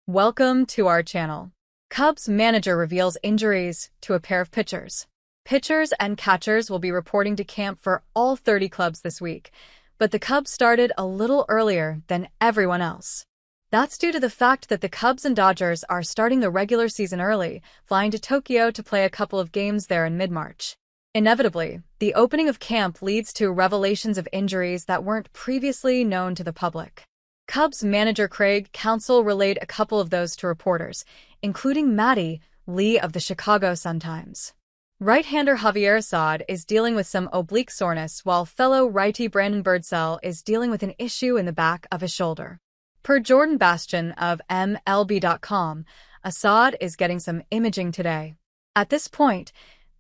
Welcome to our channel. Cubs manager reveals injuries to a pair of pitchers. Pitchers and catchers will be reporting to camp for all 30 clubs this week, but the Cubs started a little earlier than everyone else. That's due to the fact that the Cubs and Dodgers are starting the regular season early, flying to Tokyo to play a couple of games there in mid-March. Inevitably, the opening of camp leads to revelations of injuries that weren't previously known to the public. Cubs manager Craig Counsell relayed a couple of those to reporters, including Matty Lee of the Chicago Sun-Times. Right-hander Javier Assad is dealing with some oblique soreness, while fellow righty Brandon Birdsell is dealing with an issue in the back of his shoulder. Per Jordan Bastian of MLB.com, Assad is getting some imaging today. At this point,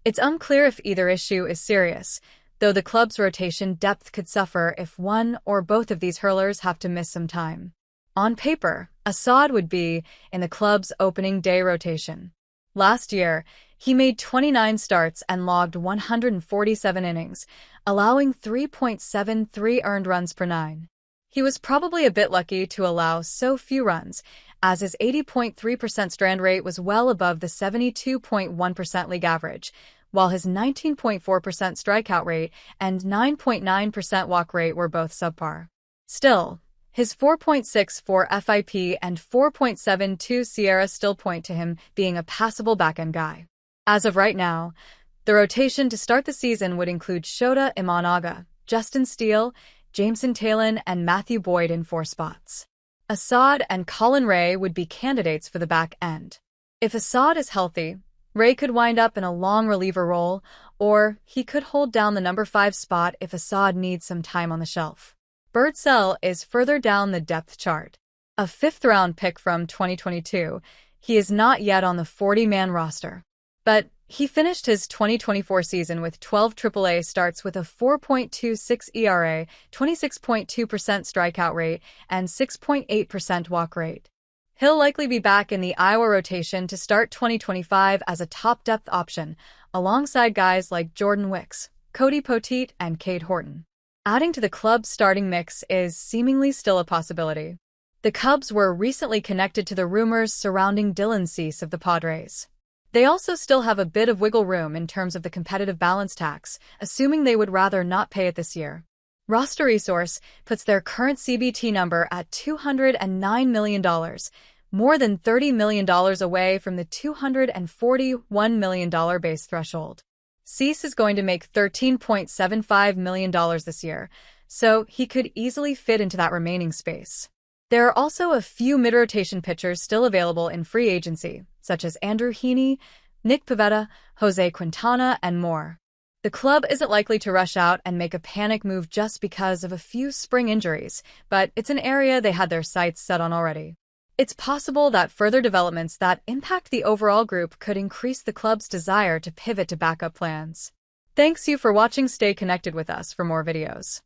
it's unclear if either issue is serious, though the club's rotation depth could suffer if one or both of these hurlers have to miss some time. On paper, Assad would be in the club's opening day rotation. Last year, he made 29 starts and logged 147 innings, allowing 3.73 earned runs per 9. He was probably a bit lucky to allow so few runs, as his 80.3% strand rate was well above the 72.1% league average, while his 19.4% strikeout rate and 9.9% walk rate were both subpar. Still, his 4.64 FIP and 4.72 SIERA still point to him being a passable back-end guy. As of right now, the rotation to start the season would include Shota Imanaga, Justin Steele, Jameson Taillon, and Matthew Boyd in 4 spots. Assad and Colin Ray would be candidates for the back end. If Assad is healthy, Ray could wind up in a long reliever role, or he could hold down the number 5 spot if Assad needs some time on the shelf. Birdsell is further down the depth chart. A 5th-round pick from 2022, he is not yet on the 40-man roster. But he finished his 2024 season with 12 AAA starts with a 4.26 ERA, 26.2% strikeout rate, and 6.8% walk rate. He'll likely be back in the Iowa rotation to start 2025 as a top depth option, alongside guys like Jordan Wicks, Cody Poteet, and Cade Horton. Adding to the club's starting mix is seemingly still a possibility. The Cubs were recently connected to the rumors surrounding Dylan Cease of the Padres. They also still have a bit of wiggle room in terms of the competitive balance tax, assuming they would rather not pay it this year. Roster Resource puts their current CBT number at $209 million, more than $30 million away from the $241 million base threshold. Cease is going to make $13.75 million this year, so he could easily fit into that remaining space. There are also a few mid-rotation pitchers still available in free agency, such as Andrew Heaney, Nick Pivetta, Jose Quintana, and more. The club isn't likely to rush out and make a panic move just because of a few spring injuries, but it's an area they had their sights set on already. It's possible that further developments that impact the overall group could increase the club's desire to pivot to backup plans. Thanks you for watching. Stay connected with us for more videos.